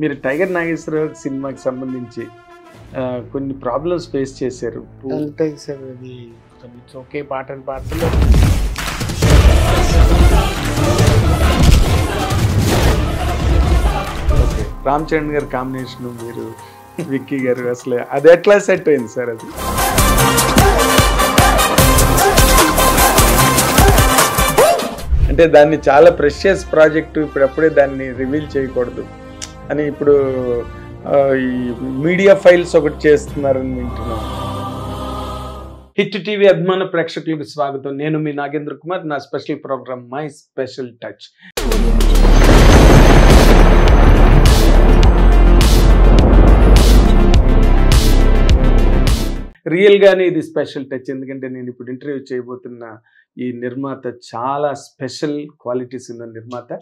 మీరు టైగర్ నాగేశ్వరరావు సినిమాకి సంబంధించి కొన్ని ప్రాబ్లమ్స్ ఫేస్ చేశారు. ఉంటాయి సార్, అది ఒకే పాట అని పాటలో రామ్ చరణ్ గారి కాంబినేషన్, మీరు విక్కీ గారు, అసలు అది ఎట్లా సెట్ అయింది సార్? అది అంటే దాన్ని చాలా ప్రెషియస్ ప్రాజెక్టు, ఇప్పుడప్పుడే దాన్ని రివీల్ చేయకూడదు అని ఇప్పుడు ఈ మీడియా ఫైల్స్ ఒకటి చేస్తున్నారని వింటున్నాను. హిట్ టీవీ అభిమాన ప్రేక్షకులకు స్వాగతం. నేను మీ నాగేంద్ర కుమార్. నా special programme my special touch. రియల్గానే ఇది స్పెషల్ టచ్, ఎందుకంటే నేను ఇప్పుడు ఇంటర్వ్యూ చేయబోతున్న ఈ నిర్మాత చాలా స్పెషల్ క్వాలిటీస్ ఉన్న నిర్మాత.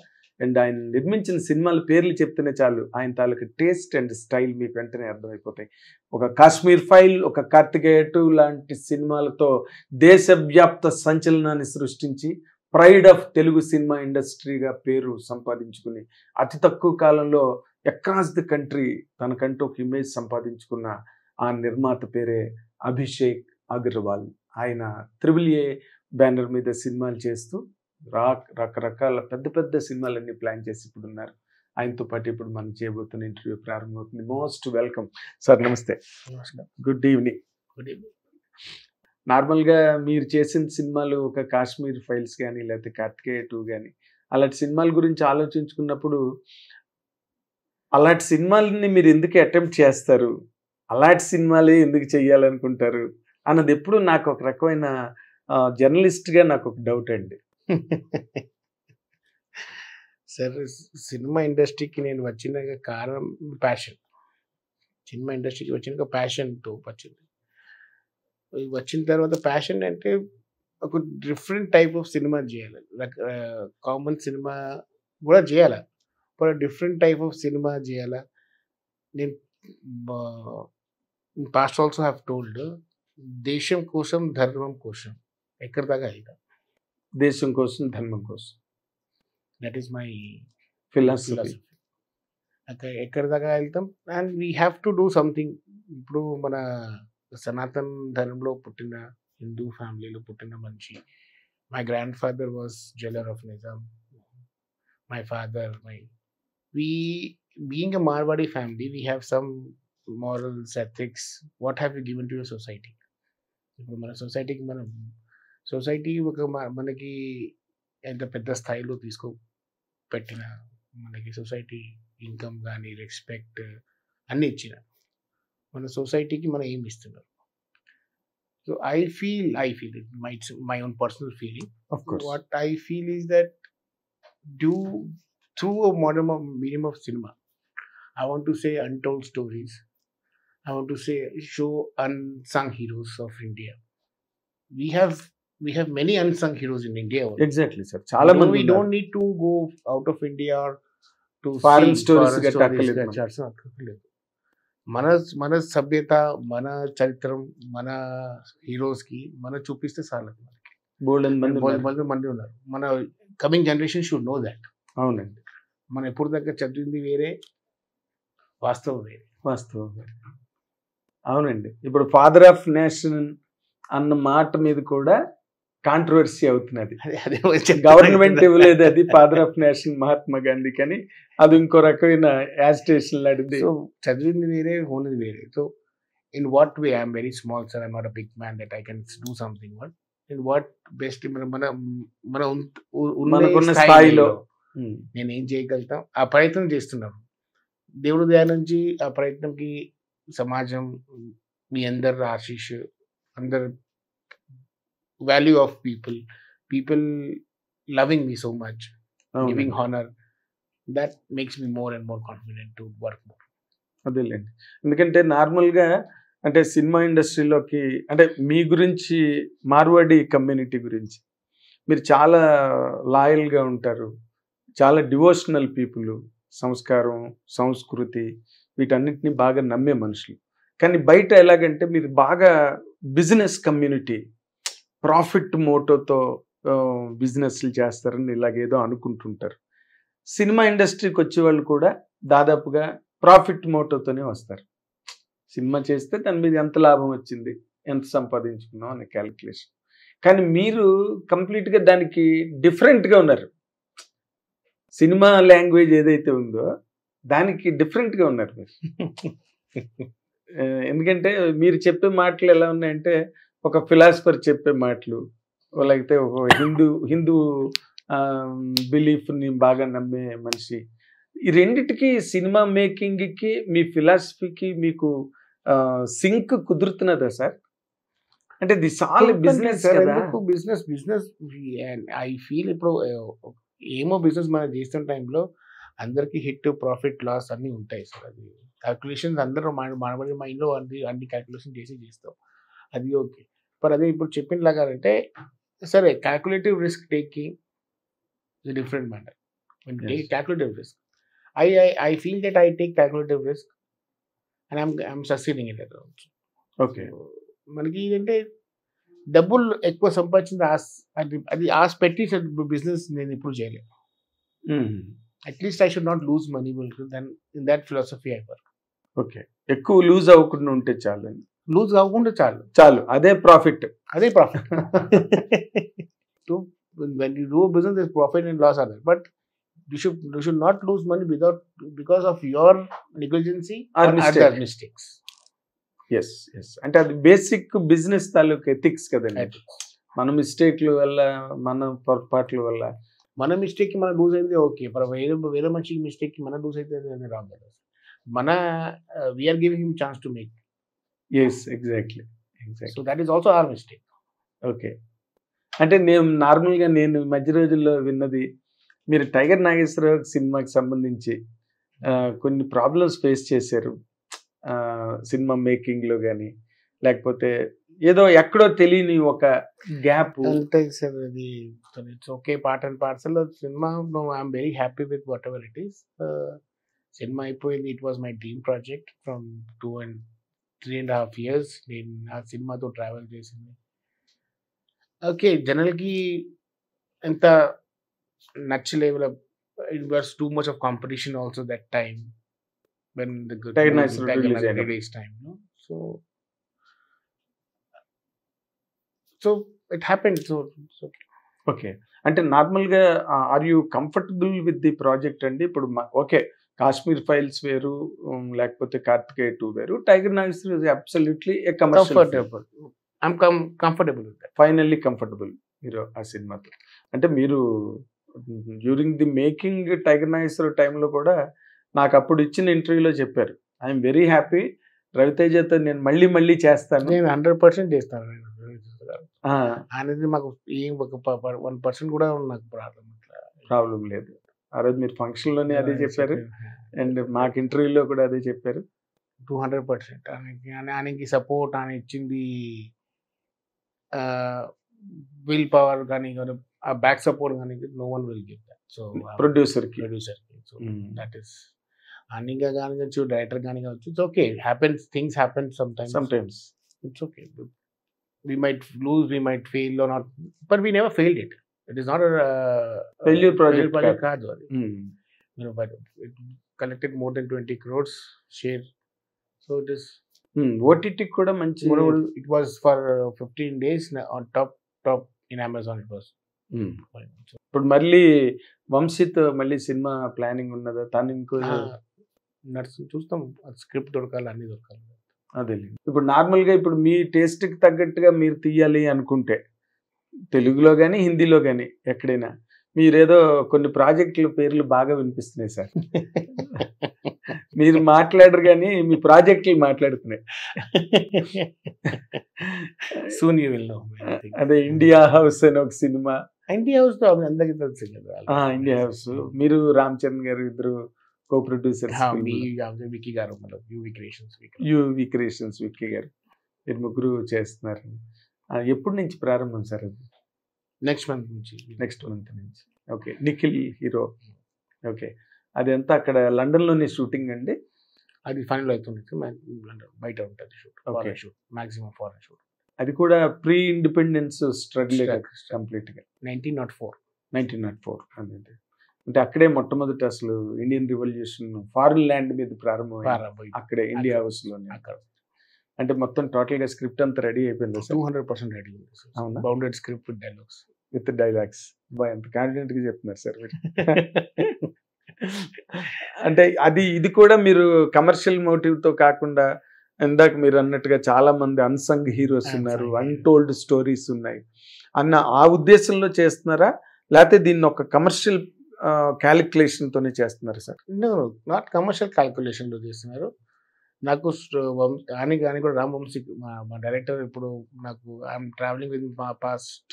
అండ్ ఆయన నిర్మించిన సినిమాల పేర్లు చెప్తేనే చాలు ఆయన తాలూకు టేస్ట్ అండ్ స్టైల్ మీకు వెంటనే అర్థమైపోతాయి. ఒక కాశ్మీర్ ఫైల్, ఒక కార్తికేయ 2 లాంటి సినిమాలతో దేశవ్యాప్త సంచలనాన్ని సృష్టించి ప్రైడ్ ఆఫ్ తెలుగు సినిమా ఇండస్ట్రీగా పేరు సంపాదించుకుని అతి తక్కువ కాలంలో అక్రాస్ ది కంట్రీ తనకంటూ ఒక ఇమేజ్ సంపాదించుకున్న ఆ నిర్మాత పేరే అభిషేక్ అగర్వాల్. ఆయన AAA బ్యానర్ మీద సినిమాలు చేస్తూ రకరకాల పెద్ద పెద్ద సినిమాలన్నీ ప్లాన్ చేసి ఇప్పుడు ఉన్నారు. ఆయనతో పాటు ఇప్పుడు మనం చేయబోతున్న ఇంటర్వ్యూ ప్రారంభమవుతుంది. Most welcome sir. నమస్తే. Good evening. నార్మల్గా మీరు చేసిన సినిమాలు ఒక కాశ్మీర్ ఫైల్స్ కానీ లేకపోతే కార్తికేయ 2 కానీ అలాంటి సినిమాల గురించి ఆలోచించుకున్నప్పుడు అలాంటి సినిమాలని మీరు ఎందుకు అటెంప్ట్ చేస్తారు, అలాంటి సినిమాలే ఎందుకు చెయ్యాలనుకుంటారు అన్నది ఎప్పుడు నాకు ఒక రకమైన జర్నలిస్ట్గా నాకు ఒక డౌట్ అండి. సార్, సినిమా ఇండస్ట్రీకి నేను వచ్చిన కారణం ప్యాషన్. సినిమా ఇండస్ట్రీకి వచ్చిన ప్యాషన్తో వచ్చింది. వచ్చిన తర్వాత ప్యాషన్ అంటే ఒక డిఫరెంట్ టైప్ ఆఫ్ సినిమా చేయాలి. కామన్ సినిమా కూడా చేయాలి, ఒక డిఫరెంట్ టైప్ ఆఫ్ సినిమా చేయాలా. నేను పాస్ట్ ఆల్సో హ్యావ్ టోల్డ్, దేశం కోసం ధర్మం కోసం ఎక్కడి దాకా వెళ్తాం. దేశం కోసం ధర్మం కోసం, దట్ ఈస్ మై ఫిలాసఫీ. ఎక్కడి దాకా వెళ్తాం and we have to do something. ఇప్పుడు మన సనాతన్ ధర్మంలో పుట్టిన, హిందూ ఫ్యామిలీలో పుట్టిన మనిషి. My grand father was jeweller of Nizam. My father, being a Marwadi family, we have some morals, ethics. What have you given to your society? ఇప్పుడు మన సొసైటీకి సొసైటీ ఒక మనకి ఎంత పెద్ద స్థాయిలో పెట్టిన మనకి సొసైటీ ఇన్కమ్ కానీ రెస్పెక్ట్ అన్నీ ఇచ్చిన మన సొసైటీకి మనం ఏమి ఇస్తున్నారు. So I feel it my own personal feeling. What I feel is that through a medium of cinema, I want to say untold stories. I want to show unsung heroes of India. We have many unsung heroes in India. Exactly, sir. Chala mandi we don't need to go out of India or to foreign stories ga takkaledu. మన సభ్యత, మన చరిత్రం, మన heroes కి మన చూపిస్తే చాలు. బోల్డెన్ మంది ఉన్నారు. మన coming generation should know that. అవునండి. మనం ఎప్పుడు దగ్గర చదివింది వేరే, వాస్తవం వేరే. అవునండి. ఇప్పుడు ఫాదర్ ఆఫ్ నేషన్ అన్న మాట మీద కూడా కాంట్రవర్సీ అవుతున్నది. గవర్నమెంట్ ఇవ్వలేదు అది father of nation Mahatma Gandhi కానీ, అది ఇంకో రకమైన యాజిటేషన్ లాంటిది. సో చదివింది వేరే, ఉన్నది వేరే. So in what way I'm very small sir, I'm not a big man that I can do something. But in what best మన మనకున్న స్థాయిలో నేను ఏం చేయగలుగుతాం ఆ ప్రయత్నం చేస్తున్నాను. దేవుడు దయ నుంచి ఆ ప్రయత్నంకి సమాజం, మీ అందరు ఆశీష్, అందరు value of people loving me so much, giving honour, that makes me more and more confident to work more. అదేలేండి. ఎందుకంటే నార్మల్గా అంటే సినిమా ఇండస్ట్రీలోకి అంటే మీ గురించి, మార్వాడి కమ్యూనిటీ గురించి మీరు చాలా లాయల్గా ఉంటారు, చాలా డివోషనల్ పీపుల్, సంస్కారం, సంస్కృతి వీటన్నిటిని బాగా నమ్మే మనుషులు. కానీ బయట ఎలాగంటే మీరు బాగా బిజినెస్ కమ్యూనిటీ, ప్రాఫిట్ మోటోతో బిజినెస్లు చేస్తారని ఇలాగేదో అనుకుంటుంటారు. సినిమా ఇండస్ట్రీకి వచ్చే వాళ్ళు కూడా దాదాపుగా ప్రాఫిట్ మోటోతోనే వస్తారు. సినిమా చేస్తే దాని మీద ఎంత లాభం వచ్చింది, ఎంత సంపాదించుకున్నాం అనే క్యాలిక్యులేషన్. కానీ మీరు కంప్లీట్గా దానికి డిఫరెంట్గా ఉన్నారు. సినిమా లాంగ్వేజ్ ఏదైతే ఉందో దానికి డిఫరెంట్గా ఉన్నారు మీరు. ఎందుకంటే మీరు చెప్పే మాటలు ఎలా ఉన్నాయంటే ఒక ఫిలాసఫర్ చెప్పే మాటలు, లేకపోతే ఒక హిందూ బిలీఫ్ని బాగా నమ్మే మనిషి. ఈ రెండిటికి సినిమా మేకింగ్కి మీ ఫిలాసఫీకి మీకు సింక్ కుదురుతున్నదా సార్? అంటే దిస్ ఆల్ బిజినెస్ కదా. బిజినెస్ ఐ ఫీల్ ఇప్పుడు ఏమో బిజినెస్ మనం చేస్తున్న టైంలో అందరికి హిట్ ప్రాఫిట్ లాస్ అన్నీ ఉంటాయి సార్. అది క్యాల్కులేషన్స్ అందరూ మన మైండ్లో అన్ని క్యాల్కులేషన్ చేస్తాం, అది ఓకే. మరి అదే ఇప్పుడు చెప్పినలాగా అంటే సరే calculative risk taking is a different matter. When you take calculative risk, I feel that I take calculative risk and I'm succeeding in it also. Okay. మనకి ఏంటంటే డబ్బులు ఎక్కువ సంపాదించింది అది ఆశ పెట్టి బిజినెస్ నేను ఇప్పుడు చేయలేదు. At least I should not lose money then in that philosophy I work. Okay, ఎక్కువ లూజ్ అవ్వకుండా ఉంటే చాలు. లూజ్ అవ్వకుండా చాలు, అదే profit. When you do a business, there's profit and loss are there, but you should not lose money because of your negligence or other mistakes. Yes. అంటే అది basic business తాలూకు ఎథిక్స్ కదండి. మన మిస్టేక్ల వల్ల, మన పొరపాట్ల వల్ల, మన మిస్టేక్ మనం లూజ్ అయితే ఓకే, వేరే మంచి మిస్టేక్ మనం లూజ్ అయితే రాంగ్ కదా. We're giving him chance to make. Exactly. So that is also our mistake. Okay, అంటే నార్మల్గా నేను మధ్య రోజుల్లో విన్నది, మీరు టైగర్ నాగేశ్వరరావు సినిమాకి సంబంధించి కొన్ని ప్రాబ్లమ్స్ ఫేస్ చేశారు సినిమా మేకింగ్లో కానీ, లేకపోతే ఏదో ఎక్కడో తెలియని ఒక gap. It's okay, part and parcel cinema. I'm very happy with whatever it is. Cinema అయిపోయింది. It was my dream project from 3.5 years నేను ఆ సినిమాతో ట్రావెల్ చేసింది. ఓకే, జనరల్కి ఎంత నచ్చలేవు. It was too much of competition also that time when the release time, no? So it happened. So okay. అంటే నార్మల్గా are you comfortable with the project అండి? ఇప్పుడు ఓకే, కాశ్మీర్ ఫైల్స్ వేరు, లేకపోతే కార్తికేయ 2 వేరు, tiger Nageswara is absolutely a commercial. I'm comfortable with that. Finally comfortable మీరు ఆ సినిమాతో. అంటే మీరు during the making tiger Nageswara టైంలో కూడా నాకు అప్పుడు ఇచ్చిన ఇంటర్వ్యూలో చెప్పారు, ఐఎమ్ వెరీ హ్యాపీ, రవితేజతో నేను మళ్ళీ చేస్తాను. నేను 100% చేస్తాను అనేది. మాకు ఏం ఒక 1% కూడా నాకు ప్రాబ్లం లేదు. ఆ రోజు మీరు ఫంక్షన్లోనే అదే చెప్పారు, అండ్ మాకు ఇంటర్వ్యూలో కూడా అదే చెప్పారు. 200% ఆయనకి సపోర్ట్, ఆయన ఇచ్చింది విల్ పవర్ కానీ, ఆ బ్యాక్ సపోర్ట్ కానీ no one will give that. So ప్రొడ్యూసర్కి సో దట్ ఈస్ అనిగా కానీ కావచ్చు, డైరెక్టర్ కానీ కావచ్చు. It's okay, happens, things happen sometimes. It's okay, we might lose, we might fail or not, but we never failed it. It is not a failure project కాదు అది. But it collected more than 20 crores share. So it is OTT కూడా మంచి. It was for 15 days on top in Amazon. It was. ఇప్పుడు మళ్ళీ వంశీతో మళ్ళీ cinema planning ఉన్నదా? తను ఇంకో చూస్తాం, స్క్రిప్ట్ దొరకాలి, అన్ని దొరకాలి. అదే ఇప్పుడు నార్మల్గా ఇప్పుడు మీ టేస్ట్కి తగ్గట్టుగా మీరు తీయాలి అనుకుంటే తెలుగులో కానీ హిందీలో కానీ ఎక్కడైనా మీరేదో కొన్ని ప్రాజెక్టుల పేర్లు బాగా వినిపిస్తున్నాయి సార్. మీరు మాట్లాడరు కానీ మీ ప్రాజెక్టులు మాట్లాడుతున్నాయి. Soon you will know. అదే ఇండియా హౌస్ అని ఒక సినిమా. ఇండియా హౌస్ తో అందరికీ తెలుసు కదా. ఇండియా హౌస్ మీరు రామ్ చరణ్ గారు ఇద్దరు కో ప్రొడ్యూసర్స్. విక్కీ గారు, యూవి క్రియేషన్స్ విక్కీ గారు, మీరు ముగ్గురు చేస్తున్నారు. ఎప్పటి నుంచి ప్రారంభం సార్ అది? నెక్స్ట్ మంత్ నుంచి. Okay, Nikhil hero. ఓకే, అది ఎంత అక్కడ లండన్లోనే షూటింగ్ అండి? అది ఫైనల్ అవుతుంది, బయట ఉంటుంది షూట్, మాక్సిమం ఫారెన్ షూట్. అది కూడా ప్రీ ఇండిపెండెన్స్ స్ట్రగుల్ కంప్లీట్గా. 1904 అదే అంటే అక్కడే మొట్టమొదటి అసలు ఇండియన్ రివల్యూషన్ ఫారిన్ ల్యాండ్ మీద ప్రారంభమైంది, అక్కడే ఇండియా హౌస్ లోనే. అక్కడ అంటే మొత్తం టోటల్ గా స్క్రిప్ట్ అంతా రెడీ అయిపోయింది సార్? 200% రెడీ ఉంది. అవునా? Bounded script with dialogues. With dialogues. ఎంత కాన్ఫిడెంట్ గా చెప్తున్నారు సార్ మీరు. అంటే ఇది కూడా మీరు కమర్షియల్ మోటివ్ తో కాకుండా, ఇందాక మీరు అన్నట్టుగా చాలా మంది అన్సంగ్ హీరోస్ ఉన్నారు, అన్టోల్డ్ స్టోరీస్ ఉన్నాయి అన్న ఆ ఉద్దేశంలో చేస్తున్నారా, లేకపోతే దీన్ని ఒక కమర్షియల్ క్యాలిక్యులేషన్ తోనే చేస్తున్నారు సార్? నాట్ కమర్షియల్ క్యాలిక్యులేషన్ లో చేస్తున్నారు. నాకు అని కూడా రామ్ వంశీ మా డైరెక్టర్ ఇప్పుడు నాకు ఐఎమ్ ట్రావెలింగ్ విత్ మా పాస్ట్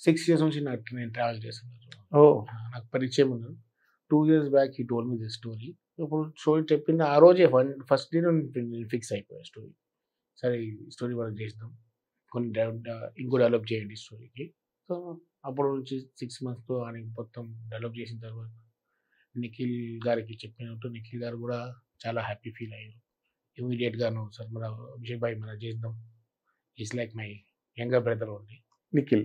6 years నుంచి నేను ట్రావెల్ చేస్తున్నాను. నాకు పరిచయం ఉన్నారు. 2 years back he told me this story. ఇప్పుడు స్టోరీ చెప్పింది ఆ రోజే ఫస్ట్ డే ఫిక్స్ అయిపోయా స్టోరీ. సరే ఈ స్టోరీ మనం చేద్దాం, కొన్ని ఇంకో డెవలప్ చేయండి స్టోరీకి. సో అప్పుడు నుంచి 6 monthsతో అని మొత్తం డెవలప్ చేసిన తర్వాత నిఖిల్ గారికి చెప్పినట్టు నిఖిల్ గారు కూడా చాలా హ్యాపీ ఫీల్ అయ్యారు. ఇమీడియట్గాను సార్ మన అభిషేక్ భాయ్ మనం చేద్దాం, is like my younger brother only Nikhil.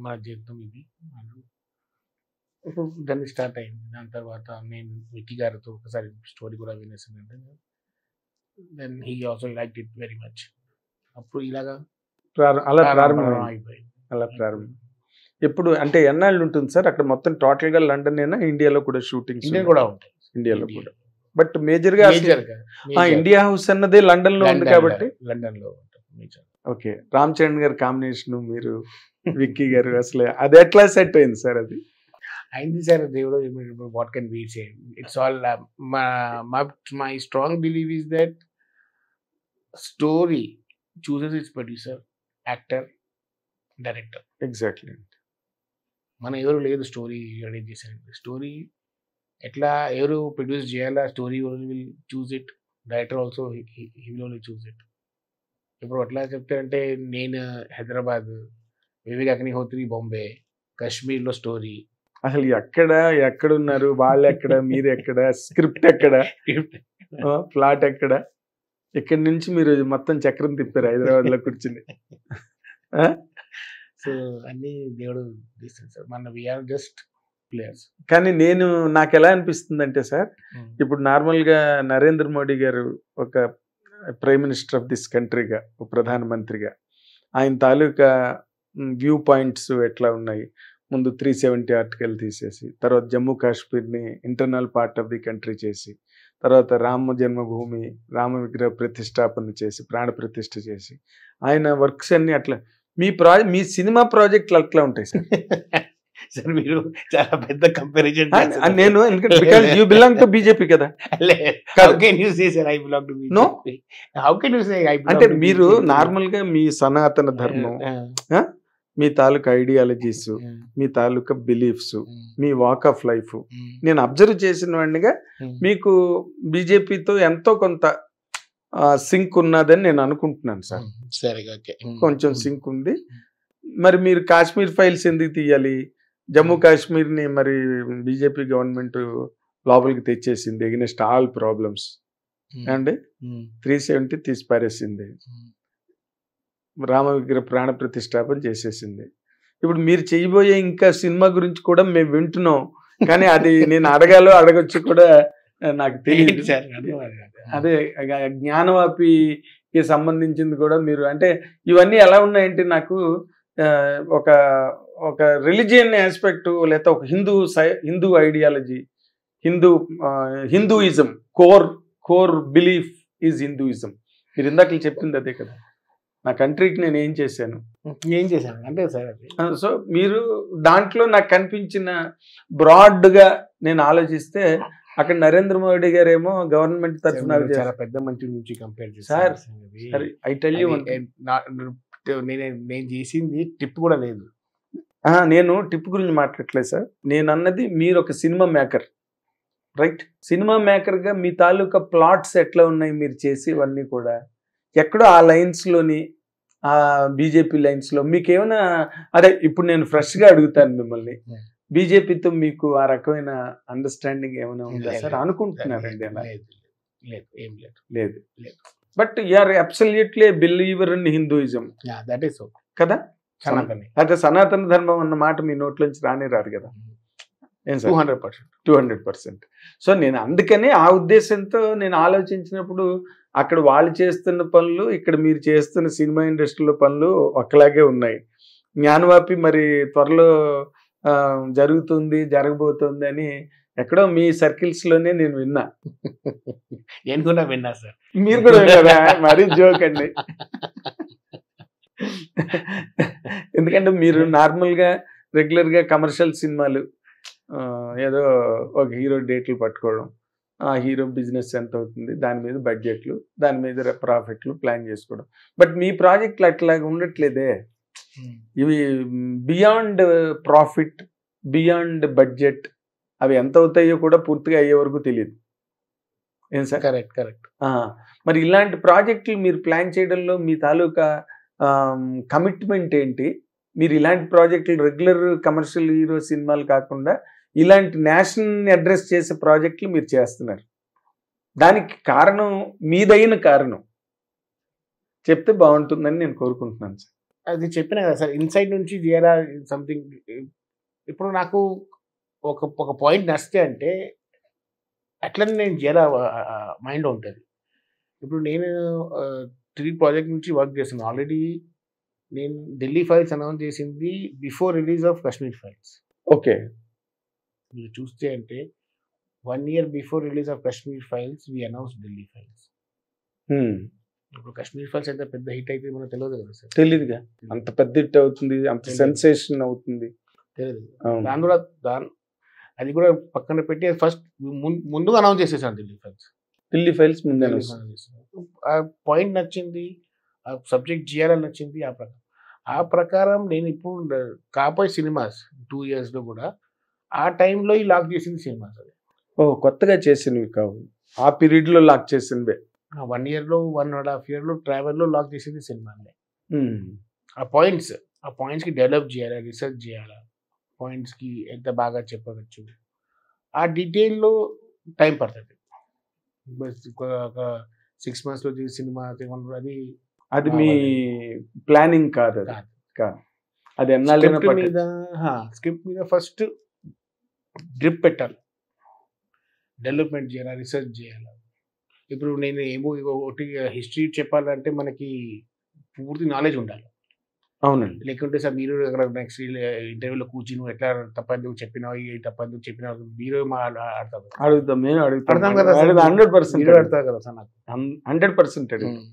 మన చేద్దాం ఇది. ఇప్పుడు దాన్ని స్టార్ట్ అయింది. దాని తర్వాత నేను విక్కీ గారితో ఒకసారి స్టోరీ కూడా వినేసానంటే then he also like it very much. అప్పుడు ఇలాగా అలా ప్రారంభం అయిపోయింది. అలా ప్రారంభం. ఎప్పుడు అంటే ఎన్నాళ్ళు ఉంటుంది సార్ అక్కడ? మొత్తం టోటల్ గా లండన్ అయినా ఇండియాలో కూడా షూటింగ్స్ కూడా ఉంటాయి? ఇండియాలో కూడా, బట్ మేజర్ గా ఇండియా హౌస్ అన్నదే లండన్ లో ఉంది కాబట్టి లండన్ లో ఉంటుంది. ఓకే. రామ్ చరణ్ గారి కాంబినేషన్ మీరు విక్కీ గారు అసలు అది ఎట్లా సెట్ అయింది సార్? అది అయింది సార్. దేవుడు what can be say, it's all my strong believe is that story chooses its producer, actor, director. Exactly. మనం ఎవరు లేదు స్టోరీ రెడీ చేశారు. స్టోరీ ఎట్లా ఎవరు ప్రొడ్యూస్ చేయాలా, story will choose it, director also he will only choose it. ఇప్పుడు అట్లా చెప్తారంటే నేను హైదరాబాద్, వివేక్ అగ్నిహోత్రి బాంబే, కాశ్మీర్లో స్టోరీ. అసలు ఎక్కడున్నారు వాళ్ళు, ఎక్కడ మీరు, ఎక్కడ స్క్రిప్ట్, ఎక్కడ ప్లాట్, ఎక్కడ? ఇక్కడి నుంచి మీరు మొత్తం చక్రం తిప్పారు హైదరాబాద్ లో కూర్చుని. సో అన్ని దేవుడు తీస్తాడు సార్, మన వీఆర్ జస్ట్ ప్లేయర్స్. కానీ నాకు ఎలా అనిపిస్తుంది అంటే సార్, ఇప్పుడు నార్మల్ గా నరేంద్ర మోడీ గారు ఒక ప్రైమ్ మినిస్టర్ ఆఫ్ దిస్ కంట్రీగా, ప్రధానమంత్రిగా ఆయన తాలూకా వ్యూ పాయింట్స్ ఎట్లా ఉన్నాయి? ముందు 370 ఆర్టికల్ తీసేసి, తర్వాత జమ్మూ కాశ్మీర్ని internal part of the country చేసి, తర్వాత రామ జన్మభూమి, రామ విగ్రహ ప్రతిష్టాపన చేసి, ప్రాణ ప్రతిష్ఠ చేసి, ఆయన వర్క్స్ అన్ని అట్లా. మీ సినిమా ప్రాజెక్టులు అట్లా ఉంటాయి సార్. సార్ మీరు చాలా పెద్ద కంపారిజన్. నేను ఎందుకంటే because you belong to BJP కదా. అంటే మీరు నార్మల్ గా మీ సనాతన ధర్మం, మీ తాలూకా ఐడియాలజీస్, మీ తాలూకా బిలీఫ్స్, మీ వాక్ ఆఫ్ లైఫ్ నేను అబ్జర్వ్ చేసిన వాడినిగా మీకు బీజేపీతో ఎంతో కొంత సింక్ ఉన్నదని నేను అనుకుంటున్నాను సార్. కొంచెం సింక్ ఉంది. మరి మీరు కాశ్మీర్ ఫైల్స్ ఎందుకు తీయాలి? జమ్మూ కాశ్మీర్ని మరి బీజేపీ గవర్నమెంట్ లోపలికి తెచ్చేసింది ఎగెన్స్ట్ ఆల్ ప్రాబ్లమ్స్ అండి. 370 తీసి పారేసింది, రామ విగ్రహ ప్రాణ ప్రతిష్టాపన చేసేసింది. ఇప్పుడు మీరు చేయబోయే ఇంకా సినిమా గురించి కూడా మేము వింటున్నాం, కానీ అది నేను అడగొచ్చు కూడా నాకు తెలియదు. అదే జ్ఞానవాపికి సంబంధించింది కూడా మీరు అంటే ఇవన్నీ ఎలా ఉన్నాయంటే నాకు ఒక రిలీజియన్ ఆస్పెక్ట్, లేకపోతే ఒక Hindu ideology, Hinduism core belief is Hinduism. మీరు ఇందాక చెప్పింది అదే కదా, నా కంట్రీకి నేను ఏం చేశాను అంటే సార్. సో మీరు దాంట్లో నాకు కనిపించిన బ్రాడ్గా నేను ఆలోచిస్తే అక్కడ నరేంద్ర మోడీ గారు ఏమో గవర్నమెంట్ తరఫున చాలా పెద్ద మంచి నుంచి కంపేర్ చేశారు సార్. ఐ టెల్ యూ, నేను చేసింది టిప్ కూడా లేదు. నేను టిప్ గురించి మాట్లాడట్లేదు సార్. నేను అన్నది మీరు ఒక సినిమా మేకర్, రైట్? సినిమా మేకర్గా మీ తాలూకా ప్లాట్స్ ఎట్లా ఉన్నాయి మీరు చేసేవన్నీ కూడా ఎక్కడో ఆ లైన్స్లోని, ఆ బీజేపీ లైన్స్లో మీకేమైనా, అదే ఇప్పుడు నేను ఫ్రెష్గా అడుగుతాను మిమ్మల్ని, బీజేపీతో మీకు ఆ రకమైన అండర్స్టాండింగ్ ఏమైనా ఉందా సార్? అనుకుంటున్నారండి అలా? లేదు. But you are absolutely believer in Hinduism that is కదా. సనాతని అయితే సనాతన ధర్మం అన్న మాట మీ నోట్లోంచి రానే రాదు కదా. ఏం సార్? 200%. 200%. సో నేను అందుకని ఆ ఉద్దేశంతో నేను ఆలోచించినప్పుడు అక్కడ వాళ్ళు చేస్తున్న పనులు, ఇక్కడ మీరు చేస్తున్న సినిమా ఇండస్ట్రీలో పనులు ఒకలాగే ఉన్నాయి. జ్ఞానవాపి మరి త్వరలో జరుగుతుంది, జరగబోతుంది అని ఎక్కడో మీ సర్కిల్స్లోనే నేను విన్నా. నేను కూడా విన్నా సార్. మీరు కూడా విన్నారా? మరీ జోక్ అండి. ఎందుకంటే మీరు నార్మల్గా రెగ్యులర్గా కమర్షియల్ సినిమాలు ఏదో ఒక హీరో డేట్లు పట్టుకోవడం, ఆ హీరో బిజినెస్ ఎంత అవుతుంది, దాని మీద బడ్జెట్లు, దాని మీద ప్రాఫిట్లు ప్లాన్ చేసుకోవడం. బట్ మీ ప్రాజెక్టులు అట్లా ఉండట్లేదే. ఇవి బియాండ్ ప్రాఫిట్, బియాండ్ బడ్జెట్, అవి ఎంత అవుతాయో కూడా పూర్తిగా అయ్యే వరకు తెలియదు. ఏం సార్? కరెక్ట్. మరి ఇలాంటి ప్రాజెక్టులు మీరు ప్లాన్ చేయడంలో మీ తాలూకా కమిట్మెంట్ ఏంటి? మీరు ఇలాంటి ప్రాజెక్టులు రెగ్యులర్ కమర్షియల్ హీరో సినిమాలు కాకుండా ఇలాంటి నేషనల్ని అడ్రస్ చేసే ప్రాజెక్టులు మీరు చేస్తున్నారు. దానికి కారణం, మీదైన కారణం చెప్తే బాగుంటుందని నేను కోరుకుంటున్నాను సార్. అది చెప్పినా కదా సార్, ఇన్సైడ్ నుంచి చేయాలా సంథింగ్. ఇప్పుడు నాకు ఒక పాయింట్ నచ్చితే అంటే అట్లనే నేను చేయాలా మైండ్ ఉంటుంది. ఇప్పుడు నేను 3 ప్రాజెక్ట్ నుంచి వర్క్ చేస్తున్నాను ఆల్రెడీ. నేను ఢిల్లీ ఫైల్స్ అనౌన్స్ చేసింది before release of Kashmir files. Okay. మీరు చూస్తే అంటే 1 year before release of Kashmir files we announce Delhi files. ఇప్పుడు కాశ్మీర్ ఫైల్స్ ఎంత పెద్ద హిట్ అయితే మనకు తెలియదు కదా సార్. తెలియదుగా, అంత పెద్ద హిట్ అవుతుంది, అంత సెన్సేషన్ అవుతుంది తెలియదు. అది కూడా పక్కన పెట్టి ఫస్ట్ ముందుగా అనౌన్స్ చేసేసాను ఢిల్లీ ఫైల్స్ ముందే. ఆ పాయింట్ నచ్చింది, ఆ సబ్జెక్ట్ చేయాలని నచ్చింది. ఆ ప్రకారం నేను ఇప్పుడు కాపోయే సినిమాస్ 2 yearsలో కూడా ఆ టైంలో ఈ లాక్ చేసింది సినిమాస్. అది కొత్తగా చేసినవి కావు, ఆ పీరియడ్లో లాక్ చేసినవే. 1 yearలో 1.5 yearలో ట్రావెల్లో లాక్ చేసింది సినిమాని. ఆ పాయింట్స్కి డెవలప్ చేయాలి, రీసెర్చ్ చేయాలి, పాయింట్స్కి ఎంత బాగా చెప్పవచ్చు, ఆ డీటెయిల్లో టైం పడుతుంది. ఒక 6 monthsలో చేసే సినిమా అది మీ ప్లానింగ్ కాదు. అది ఎన్నాళ్ళైనా స్క్రిప్ట్ మీద ఫస్ట్ గ్రిప్ పెట్టాలి, డెవలప్మెంట్ చేయాలి, రీసెర్చ్ చేయాలి. ఇప్పుడు నేను ఏమో ఒకటి హిస్టరీ చెప్పాలంటే మనకి పూర్తి నాలెడ్జ్ ఉండాలి. అవునండి. లేకుంటే సార్ మీరు అక్కడ నెక్స్ట్ ఇంటర్వ్యూలో కూర్చుని నువ్వు ఎట్లా తప్పందుకు చెప్పినావు, ఈ తప్పందుకు చెప్పినావు, మీరు అడుగుతాం, మేము అడుగుతాం కదా 100% అడుగుతారు కదా సార్. నాకు 100% అడుగుతాం.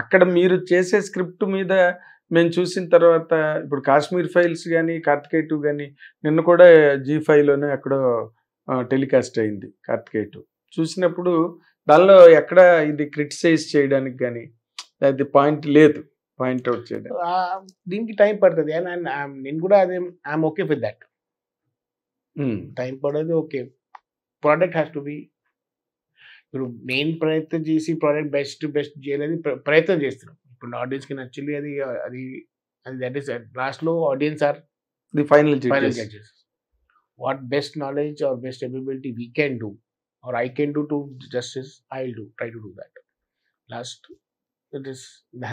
అక్కడ మీరు చేసే స్క్రిప్ట్ మీద మేము చూసిన తర్వాత, ఇప్పుడు కాశ్మీర్ ఫైల్స్ కానీ కార్తికేయ 2 కానీ నిన్న కూడా G5లోనే ఎక్కడో టెలికాస్ట్ అయింది. కార్తికేయ 2 చూసినప్పుడు దానిలో ఎక్కడ ఇది క్రిటిసైజ్ చేయడానికి కానీ అది పాయింట్ లేదు, పాయింట్అవుట్ చేయడం. దీనికి టైం పడుతుంది. నేను కూడా అదే I'm okay with that. Time పడేది okay. Product has to be, ఇప్పుడు మెయిన్ ప్రయత్నం చేసి ప్రోడక్ట్ బెస్ట్ చేయాలని ప్రయత్నం చేస్తున్నాం. ఇప్పుడు ఆడియన్స్కి నచ్చింది అది అది అది దట్ ఈస్ లాస్ట్లో audience are the final judges. What best knowledge or best ability we can do or I can do to justice, I will try to do that. Last it is in the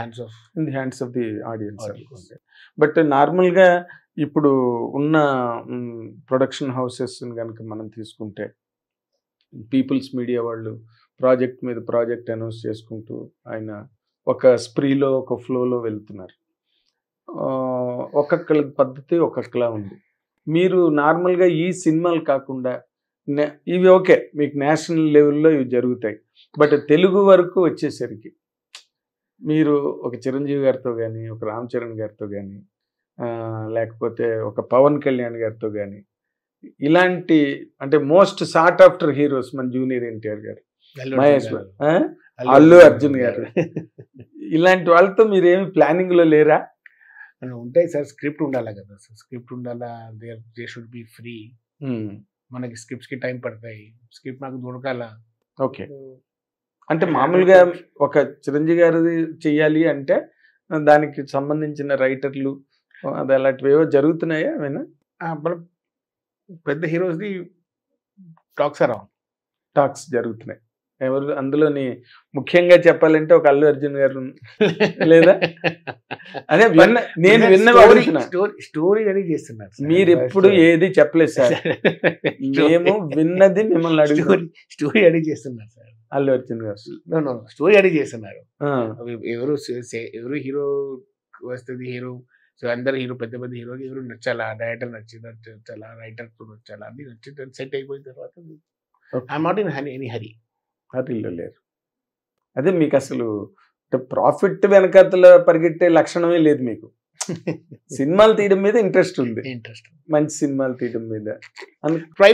hands of the audience. But నార్మల్గా ఇప్పుడు ఉన్న production houses కనుక మనం తీసుకుంటే, peoples media వాళ్ళు project మీద project announce చేసుకుంటూ ఆయన ఒక స్ప్రీలో, ఒక ఫ్లోలో వెళ్తున్నారు. ఒక్కొక్కళ్ళ పద్ధతి ఒక్కొక్కలా ఉంది. మీరు నార్మల్గా ఈ సినిమాలు కాకుండా ఇవి ఓకే, మీకు నేషనల్ లెవెల్లో ఇవి జరుగుతాయి. బట్ తెలుగు వరకు వచ్చేసరికి మీరు ఒక చిరంజీవి గారితో కానీ, ఒక రామ్ చరణ్ గారితో కానీ, లేకపోతే ఒక పవన్ కళ్యాణ్ గారితో కానీ, ఇలాంటి అంటే మోస్ట్ సార్ట్ ఆఫ్టర్ హీరోస్ మన జూనియర్ ఎన్టీఆర్ గారు, మహేష్, అల్లు అర్జున్ గారు, ఇలాంటి వాళ్ళతో మీరేమి ప్లానింగ్లో లేరా? ఉంటాయి సార్. స్క్రిప్ట్ ఉండాలి కదా సార్, స్క్రిప్ట్ ఉండాలా, దే షుడ్ బి ఫ్రీ. మనకి స్క్రిప్ట్స్కి టైం పడతాయి, స్క్రిప్ట్ నాకు దొరకాల. ఓకే. అంటే మామూలుగా ఒక చిరంజీవి గారిది చెయ్యాలి అంటే దానికి సంబంధించిన రైటర్లు అది అలాంటివి ఏవో జరుగుతున్నాయా? ఏమైనా మనం పెద్ద హీరోస్ది టాక్స్ జరుగుతున్నాయి. ఎవరు అందులోని ముఖ్యంగా చెప్పాలంటే ఒక అల్లు అర్జున్ గారు లేదా? అదే నేను విన్నవి అడుగుతున్నా. స్టోరీ రెడీ చేస్తున్నారు. మీరు ఎప్పుడు ఏది చెప్పలేదు సార్, మేము విన్నది మిమ్మల్ని అడుగుతాం. స్టోరీ రెడీ చేస్తున్నారు సార్ అల్లు అర్జున్ గారు. స్టోరీ రెడీ చేస్తున్నారు. ఎవరు హీరో వస్తుంది, హీరో సో అందరు హీరో పెద్ద పెద్ద హీరోకి ఎవరు నచ్చాలా, డైరెక్టర్ నచ్చాలా, రైటర్ నచ్చాలా, అన్ని నచ్చి సెట్ అయిపోయిన తర్వాత ఐఎమ్ నాట్ ఇన్ ఎనీ హరీ. హరీలో లేరు. అదే మీకు అసలు ప్రాఫిట్ వెనకాతల పరిగెట్టే లక్షణమే లేదు మీకు. సినిమాలు తీయడం మీద ఇంట్రెస్ట్ ఉంది, మంచి సినిమాలు తీయడం మీద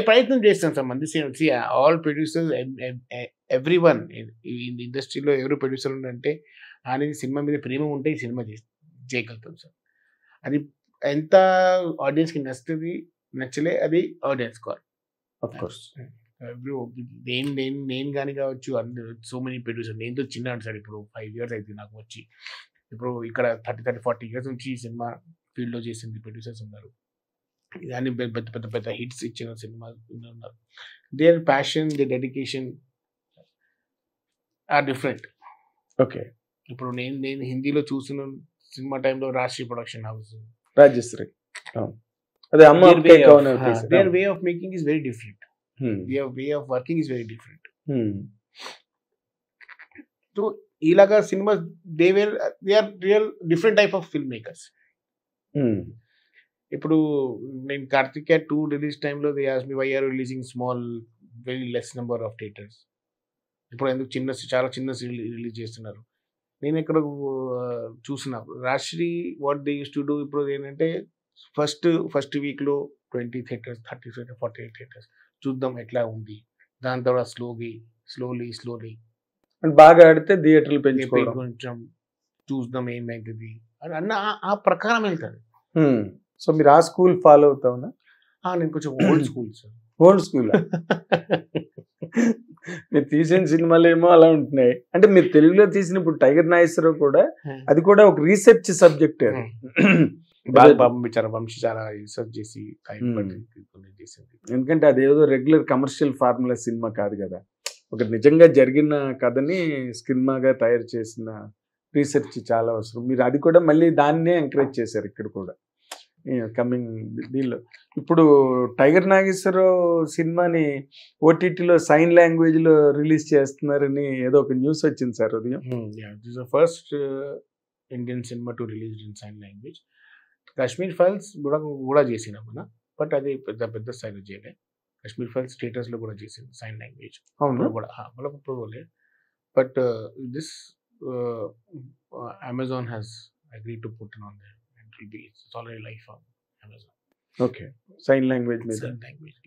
ప్రయత్నం చేస్తాం సార్. మంది ఆల్ ప్రొడ్యూసర్స్, ఎవ్రీ వన్ ఇండస్ట్రీలో ఎవరు ప్రొడ్యూసర్ ఉందంటే అనేది సినిమా మీద ప్రేమ ఉంటే ఈ సినిమా చేయగలుగుతాం సార్. అది ఎంత ఆడియన్స్కి నచ్చుతుంది నచ్చలే అది ఆడియన్స్ కాల్. ఆఫ్ కోర్స్ నేను కానీ కావచ్చు, సో మెనీ ప్రొడ్యూసర్. నేను చిన్నాను సార్, ఇప్పుడు 5 years అయితే నాకు వచ్చి. ఇప్పుడు ఇక్కడ 30-40 years నుంచి సినిమా ఫీల్డ్లో చేసింది ప్రొడ్యూసర్స్ ఉన్నారు. దాన్ని పెద్ద పెద్ద పెద్ద హిట్స్ ఇచ్చిన సినిమా ఉన్నారు. Their passion, they dedication are different. Okay. ఇప్పుడు నేను హిందీలో చూసిన సినిమా టైంలో రాజశ్రీ ప్రొడక్షన్ హౌస్, రాజశ్రీ, అదే their way of making is very different. Their way of working is very different. So ilaga cinemas, they are real different type of filmmakers. ఇప్పుడు నేను Karthikeya 2 release టైంలో they asked me why are releasing small, very less number of theatres. ఇప్పుడు ఎందుకు చాలా చిన్న release చేస్తున్నారు. నేను ఇక్కడ చూసిన Rajshri what they use to do. ఇప్పుడు ఏంటంటే ఫస్ట్ వీక్లో 20 theaters, 30 theaters, 40 theaters చూద్దాం ఎట్లా ఉంది. దాని తర్వాత స్లోలీ బాగా ఆడితే థియేటర్లు పెంచుకోవడం, కొంచెం చూద్దాం ఏమైతుంది అన్న ఆ ప్రకారం వెళ్తారు. సో మీరు ఆ స్కూల్ ఫాలో అవుతావునా? నేను కొంచెం old school sir. Old school. మీరు తీసిన సినిమాలు ఏమో అలా ఉంటున్నాయి. అంటే మీరు తెలుగులో తీసినప్పుడు టైగర్ నాగేశ్వరరావు కూడా, అది కూడా ఒక రీసెర్చ్ సబ్జెక్ట్. వంశీ చాలా రీసెర్చ్ చేసి చేసింది. ఎందుకంటే అదేదో రెగ్యులర్ కమర్షియల్ ఫార్ములా సినిమా కాదు కదా, ఒక నిజంగా జరిగిన కథని సినిమాగా తయారు చేసిన రీసెర్చ్ చాలా అవసరం. మీరు అది కూడా మళ్ళీ దాన్నే ఎంకరేజ్ చేశారు ఇక్కడ కూడా కమింగ్ దీనిలో. ఇప్పుడు టైగర్ నాగేశ్వరరావు సినిమాని ఓటీటీలో సైన్ లాంగ్వేజ్లో రిలీజ్ చేస్తున్నారని ఏదో ఒక న్యూస్ వచ్చింది సార్ ఉదయం. First Indian cinema to release in sign language. Kashmir files కూడా చేసినాం మన, బట్ అది పెద్ద స్థాయిలో చేయలే. కాశ్మీర్ ఫైల్స్ థియేటర్స్లో కూడా చేసింది సైన్ లాంగ్వేజ్. అవును కూడా మళ్ళీ but this Amazon has agreed to put it on there. It's already live on Amazon. Okay. Sign language మీద.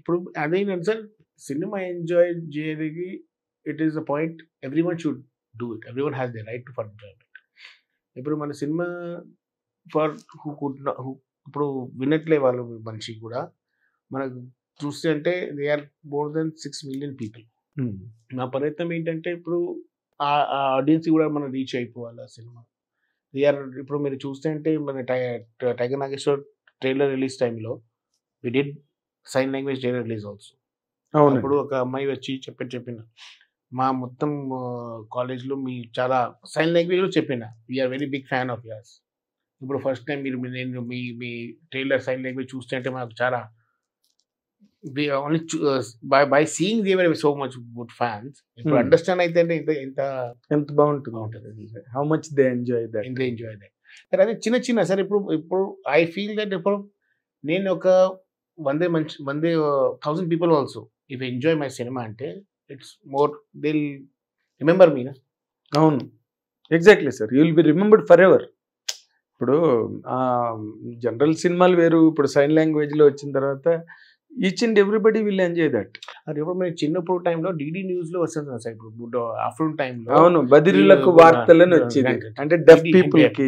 ఇప్పుడు అదేంటంటే సార్, సినిమా ఎంజాయ్ చేయడానికి it is a point, everyone should do it. Everyone has the right for enjoyment. ఇప్పుడు మన cinema for ఇప్పుడు వినట్లే వాళ్ళు మనిషి కూడా మనకు చూస్తే అంటే they are more than 6 million people. నా ప్రయత్నం ఏంటంటే ఇప్పుడు ఆ ఆడియన్స్ కూడా మనం రీచ్ అయిపోవాలి ఆ సినిమా. ఇప్పుడు మీరు చూస్తే అంటే మన టైగర్ నాగేశ్వర్ ట్రైలర్ రిలీజ్ టైంలో we did sign language trailer release also. అప్పుడు ఒక అమ్మాయి వచ్చి చెప్పిన మా మొత్తం కాలేజ్లో మీ చాలా సైన్ లాంగ్వేజ్లో చెప్పిన we're very big fan of yours. ఇప్పుడు ఫస్ట్ టైం నేను మీ ట్రైలర్ సైన్ లాంగ్వేజ్ చూస్తే అంటే మాకు చాలా by seeing they were so much good fans. ఇప్పుడు అండర్స్టాండ్ అయితే అంటే ఎంత బాగుంటుంది. How much they enjoy that. అదే చిన్న సార్. ఇప్పుడు ఐ ఫీల్ దట్ ఇప్పుడు నేను ఒక 1,000 people also if enjoy my cinema అంటే it's more they remember me. అవును, exactly sir. You will be remembered forever. ఇప్పుడు జనరల్ సినిమాలు వేరు, ఇప్పుడు సైన్ లాంగ్వేజ్లో వచ్చిన తర్వాత each and everybody will enjoy that. అది ఇప్పుడు మేము చిన్నప్పుడు టైంలో డిడి న్యూస్లో వస్తుంది సార్. ఇప్పుడు ఆఫ్టర్నూన్ టైంలో అవును, బదిరీలకు వార్తలని వచ్చింది, అంటే డెఫ్ పీపుల్కి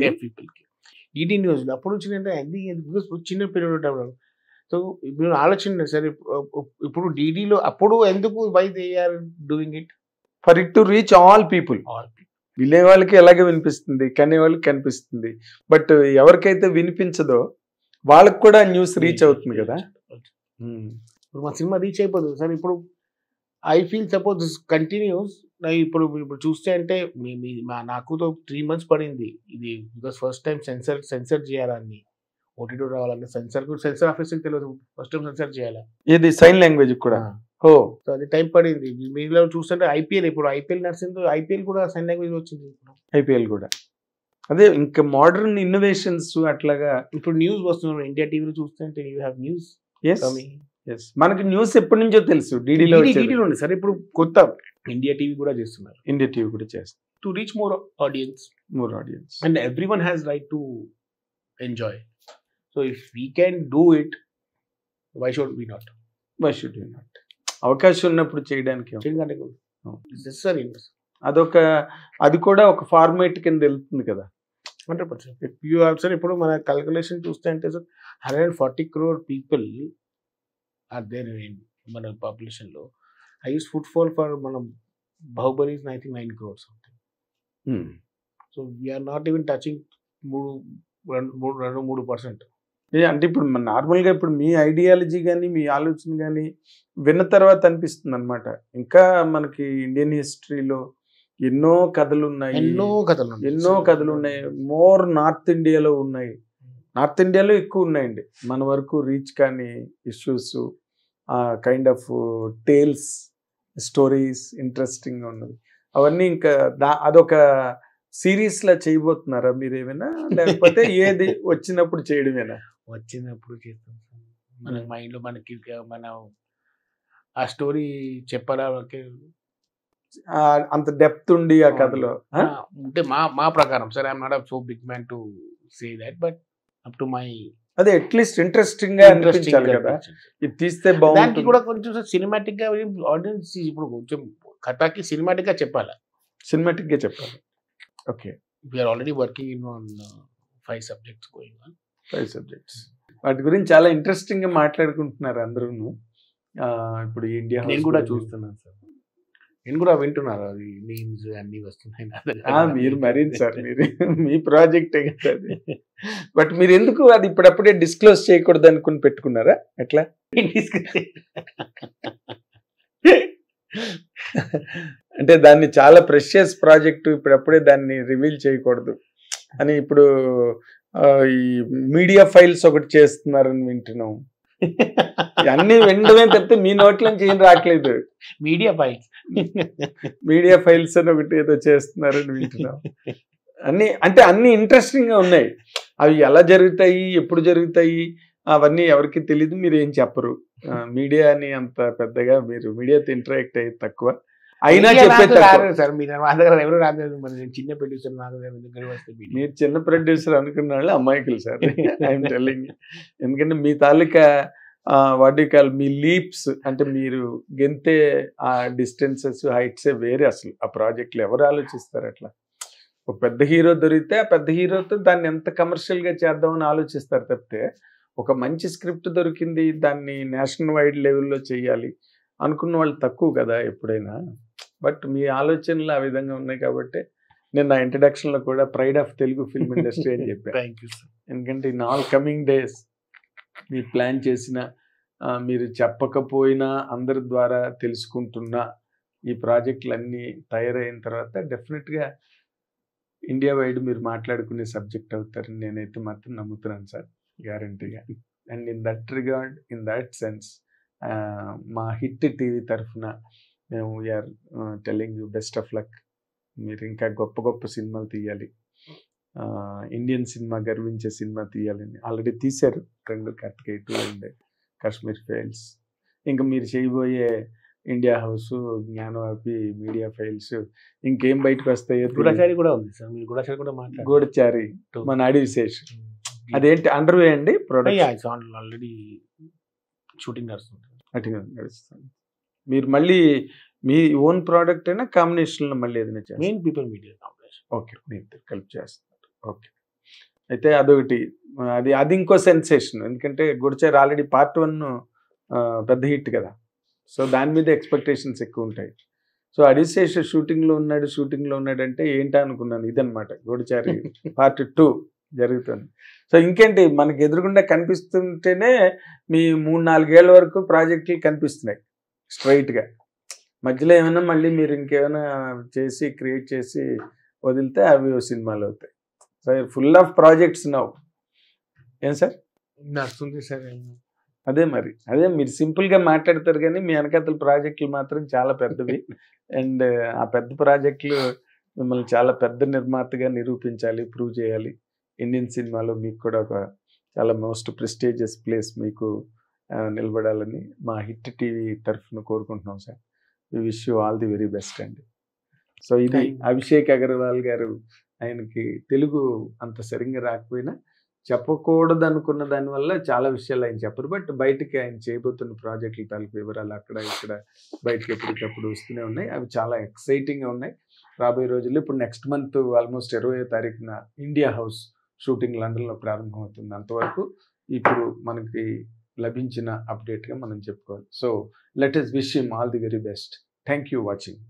డిడి న్యూస్లో అప్పుడు వచ్చిందంటే చిన్న పీరియడ్. సో ఇప్పుడు ఆలోచన సార్, ఇప్పుడు డిడిలో అప్పుడు ఎందుకు why they are doing it for it to reach all people. వినే వాళ్ళకి ఎలాగే వినిపిస్తుంది, కనే వాళ్ళకి కనిపిస్తుంది. బట్ ఎవరికైతే వినిపించదో వాళ్ళకి కూడా న్యూస్ రీచ్ అవుతుంది కదా. ఇప్పుడు మా సినిమా రీచ్ అయిపోతుంది సార్. ఇప్పుడు I feel suppose this continuous, ఇప్పుడు ఇప్పుడు చూస్తే అంటే నాకు 3 months పడింది ఇది, బికాస్ ఫస్ట్ టైం సెన్సర్ చేయాలని, ఓటీటీ రావాలని సెన్సర్ ఆఫీసర్కి తెలియదు, ఫస్ట్ టైం సెన్సర్ చేయాలి. ఇది సైన్ లాంగ్వేజ్ కూడా. ఓ సో అది టైం పడింది. మీలో చూస్తుంటే ఐపీఎల్, ఇప్పుడు ఐపీఎల్ నడిచింది, ఐపీఎల్ కూడా సైన్ లాంగ్వేజ్ వచ్చింది. ఐపీఎల్ కూడా అదే ఇంకా మోడర్న్ ఇన్నోవేషన్స్ అట్లాగా. ఇప్పుడు న్యూస్ వస్తున్నారు ఇండియా టీవీలో చూస్తుంటే, యూ హ్యావ్ న్యూస్. మనకి న్యూస్ ఎప్పటి నుంచో తెలుసు, డీడీలో ఉంది సార్. ఇప్పుడు కొత్త ఇండియా టీవీ కూడా చేస్తున్నారు. ఇండియా టీవీ కూడా చేస్తారు to reach more audience and everyone has right to enjoy. So if we can do it, why should we not? అవకాశం ఉన్నప్పుడు చేయడానికి అదొక, అది కూడా ఒక ఫార్మేట్ కింద వెళ్తుంది కదా. 100%. యూ హ్యావ్ సార్, ఇప్పుడు మన క్యాల్కులేషన్ చూస్తే అంటే sir 140 crore people are there in మన పాపులేషన్ లో. హైయెస్ట్ ఫుట్ఫాల్ ఫర్ మన Baahubali is I think 9 crores something. So we're not even touching 3%. అంటే ఇప్పుడు నార్మల్గా ఇప్పుడు మీ ఐడియాలజీ కానీ మీ ఆలోచన కానీ విన్న తర్వాత అనిపిస్తుంది అనమాట, ఇంకా మనకి ఇండియన్ హిస్టరీలో ఎన్నో కథలు ఉన్నాయి. మోర్ నార్త్ ఇండియాలో ఉన్నాయి. నార్త్ ఇండియాలో ఎక్కువ ఉన్నాయండి. మన వరకు రీచ్ కానీ issues, kind of tales, stories ఇంట్రెస్టింగ్గా ఉన్నది. అవన్నీ ఇంకా అదొక సిరీస్ లా చేయబోతున్నారా మీరు ఏమైనా, లేకపోతే ఏది వచ్చినప్పుడు చేయడమేనా? వచ్చినప్పుడు చేస్తాం సార్. మన మైండ్లో మనకి మన ఆ స్టోరీ చెప్పాలా, అంత డెప్త్ ఉండి ఆ కథలో అంటే మా ప్రకారం sir. I'm not so big man to say that, but up to my, అదే అట్లీస్ట్ ఇంట్రెస్టింగ్ గా అనిపించాలి కదా. ఇది తీస్తే బాగుంటుంది కూడా కొంచెం సినిమాటిక్ గా. ఆడియన్స్ ఇప్పుడు కొంచెం కథకి సినిమాటిక్ గా చెప్పాలి. Okay, we're already working in on 5 subjects going on. 5 subjects. వాటి గురించి చాలా ఇంట్రెస్టింగ్ గా మాట్లాడుకుంటున్నారు అందరూ. ఇప్పుడు ఇండియా నేను కూడా చూస్తున్నాను సార్, నేను కూడా వింటున్నారు, అది మీమ్స్ అన్ని వస్తున్నాయి. మీరు మరీ సార్, మీరు మీ ప్రాజెక్టే కదా అది. బట్ మీరు ఎందుకు అది ఇప్పుడప్పుడే డిస్క్లోజ్ చేయకూడదు అనుకుని పెట్టుకున్నారా ఎట్లా? అంటే దాన్ని చాలా ప్రెషియస్ ప్రాజెక్టు, ఇప్పుడప్పుడే దాన్ని రివీల్ చేయకూడదు అని ఇప్పుడు ఈ మీడియా ఫైల్స్ ఒకటి చేస్తున్నారని వింటున్నాం. అన్ని వినడమే తప్పితే మీ నోట్లోంచి ఏం రావట్లేదు. మీడియా ఫైల్స్ అని ఒకటి ఏదో చేస్తున్నారని వింటున్నాం. అన్ని ఇంట్రెస్టింగ్ గా ఉన్నాయి. అవి ఎలా జరుగుతాయి, ఎప్పుడు జరుగుతాయి అవన్నీ ఎవరికి తెలియదు, మీరు ఏం చెప్పరు. మీడియాని అంత పెద్దగా మీరు మీడియాతో ఇంటరాక్ట్ అయ్యేది తక్కువ, అయినా చెప్పేది సార్. చిన్న ప్రొడ్యూసర్, మీరు చిన్న ప్రొడ్యూసర్ అనుకున్న వాళ్ళు అమాయకులు సార్. I'm telling. ఎందుకంటే మీ తాలూకా వాటికాలు, మీ లీప్స్ అంటే మీరు గెంతే ఆ డిస్టెన్సెస్, హైట్సే వేరే. అసలు ఆ ప్రాజెక్టులు ఎవరు ఆలోచిస్తారు అట్లా? ఒక పెద్ద హీరో దొరికితే ఆ పెద్ద హీరోతో దాన్ని ఎంత కమర్షియల్గా చేద్దామని ఆలోచిస్తారు తప్పితే, ఒక మంచి స్క్రిప్ట్ దొరికింది దాన్ని నేషనల్ వైడ్ లెవెల్లో చేయాలి అనుకున్న వాళ్ళు తక్కువ కదా ఎప్పుడైనా. బట్ మీ ఆలోచనలు ఆ విధంగా ఉన్నాయి కాబట్టి నేను నా ఇంట్రడక్షన్లో కూడా pride of Telugu film industry అని చెప్పాను. ఎందుకంటే ఇన్ ఆల్ కమింగ్ డేస్ మీరు ప్లాన్ చేసిన, మీరు చెప్పకపోయినా అందరి ద్వారా తెలుసుకుంటున్న ఈ ప్రాజెక్టులన్నీ తయారైన తర్వాత డెఫినెట్గా ఇండియా వైడ్ మీరు మాట్లాడుకునే సబ్జెక్ట్ అవుతారని నేనైతే మాత్రం నమ్ముతున్నాను సార్, గ్యారంటీగా. And in that regard, in that sense, మా హిట్ టీవీ తరఫున మేము we're telling you best of luck. మీరు ఇంకా గొప్ప గొప్ప సినిమాలు తీయాలి, ఇండియన్ సినిమా గర్వించే సినిమా తీయాలని ఆల్రెడీ తీశారు 2 కార్తికేయ 2 అండ్ కాశ్మీర్ ఫైల్స్. ఇంకా మీరు చేయబోయే India house, Gyanvapi, media files, ఇంకేం బయటకు వస్తాయో. గూఢచారి కూడా ఉంది సార్, మీరు గూఢచారి కూడా మాట్లాడారు. గూఢచారి మన అడి విశేష్, అదేంటి అండర్వే అండి ప్రొడక్ట్? ఆల్రెడీ షూటింగ్ నడుస్తుంది. మీరు మళ్ళీ మీ ఓన్ ప్రోడక్ట్ అయినా కాంబినేషన్లో మళ్ళీ ఏదైనా చేస్తారు? Main people media combination. Okay, మీరు కలిపి చేస్తున్నారు. ఓకే, అయితే అదొకటి. అది ఇంకో సెన్సేషన్. ఎందుకంటే గూఢచారి ఆల్రెడీ పార్ట్ 1 పెద్ద హిట్ కదా, సో దాని మీద ఎక్స్పెక్టేషన్స్ ఎక్కువ ఉంటాయి. సో అడిశేష్ షూటింగ్లో ఉన్నాడు అంటే ఏంటా అనుకున్నాను. ఇదనమాట గూఢచారి పార్ట్ 2 జరుగుతుంది. సో ఇంకేంటి, మనకి ఎదురుగుండా కనిపిస్తుంటేనే మీ 3-4 ఏళ్ళ వరకు ప్రాజెక్టులు కనిపిస్తున్నాయి స్ట్రైట్గా. మధ్యలో ఏమైనా మళ్ళీ మీరు ఇంకేమైనా చేసి క్రియేట్ చేసి వదిలితే అవి సినిమాలు అవుతాయి. So full of projects now. ఏం సార్? నడుస్తుంది సార్. అదే మరి, అదే మీరు సింపుల్గా మాట్లాడతారు కానీ మీ వెనకాతల ప్రాజెక్టులు మాత్రం చాలా పెద్దవి. అండ్ ఆ పెద్ద ప్రాజెక్టులు మిమ్మల్ని చాలా పెద్ద నిర్మాతగా నిరూపించాలి, ప్రూవ్ చేయాలి. ఇండియన్ సినిమాలో మీకు కూడా ఒక చాలా మోస్ట్ ప్రెస్టీజియస్ ప్లేస్ మీకు నిలబడాలని మా హిట్ టీవీ తరఫున కోరుకుంటున్నాం sir. We wish you all the very best అండి. సో ఇది అభిషేక్ అగర్వాల్ గారు. ఆయనకి తెలుగు అంత సరిగ్గా రాకపోయినా చెప్పకూడదు అనుకున్న దానివల్ల చాలా విషయాలు ఆయన చెప్పరు. బట్ బయటికి ఆయన చేయబోతున్న ప్రాజెక్టుల తాలూకు వివరాలు అక్కడ ఇక్కడ బయటకి ఎప్పటికప్పుడు వస్తూనే ఉన్నాయి. అవి చాలా ఎక్సైటింగ్గా ఉన్నాయి. రాబోయే రోజుల్లో ఇప్పుడు నెక్స్ట్ మంత్ ఆల్మోస్ట్ 20వ తారీఖున ఇండియా హౌస్ షూటింగ్ లండన్లో ప్రారంభమవుతుంది. అంతవరకు ఇప్పుడు మనకి లభించిన అప్డేట్గా మనం చెప్పుకోవాలి. So let us wish him all the very best. Thank you watching.